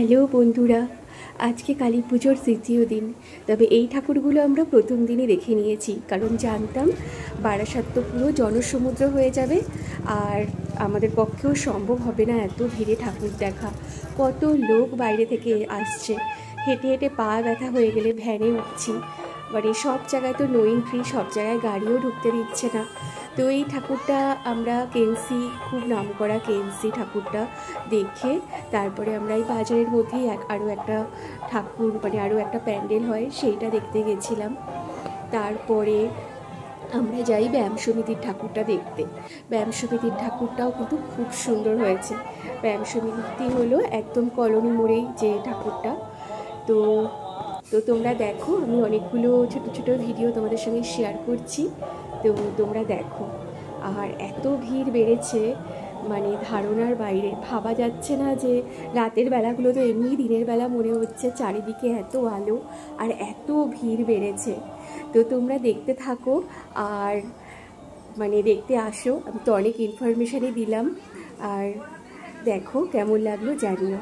Hello বন্ধুরা, আজকে কালী পুজোর তৃতীয় দিন। তবে এই ঠাকুরগুলো আমরা প্রথম দিনই দেখে নিয়েছি, কারণ জানতাম বারাসাত তো পুরো জনসমুদ্র হয়ে যাবে, আর আমাদের পক্ষেও সম্ভব হবে না এত ভিড়ে ঠাকুর দেখা। কত লোক বাইরে থেকে আসছে, হেঁটে হেঁটে পা ব্যথা হয়ে গেলে ভ্যানে উঠছি। মানে সব জায়গায় তো নো এন্ট্রি, সব জায়গায় গাড়িও ঢুকতে দিচ্ছে না। তো এই ঠাকুরটা আমরা কেএনসি, খুব নামকরা কেএনসি ঠাকুরটা দেখে তারপরে আমরা এই বাজারের মধ্যেই আরও একটা ঠাকুর, মানে আরও একটা প্যান্ডেল হয়, সেইটা দেখতে গেছিলাম। তারপরে আমরা যাই ব্যায়াম সমিতির ঠাকুরটা দেখতে। ব্যায়াম সমিতির ঠাকুরটাও কিন্তু খুব সুন্দর হয়েছে। ব্যায়াম সমিতি হলো একদম কলোনি মোড়েই যে ঠাকুরটা। তো তো তোমরা দেখো, আমি অনেকগুলো ছোট ছোট ভিডিও তোমাদের সঙ্গে শেয়ার করছি, তো তোমরা দেখো। আর এত ভিড় বেড়েছে, মানে ধারণার বাইরে। ভাবা যাচ্ছে না যে রাতের বেলাগুলো তো এমনি দিনের বেলা মনে হচ্ছে, চারিদিকে এত আলো আর এত ভিড় বেড়েছে। তো তোমরা দেখতে থাকো আর মানে দেখতে আসো। আমি তো অনেক ইনফরমেশানই দিলাম, আর দেখো কেমন লাগলো জানিও।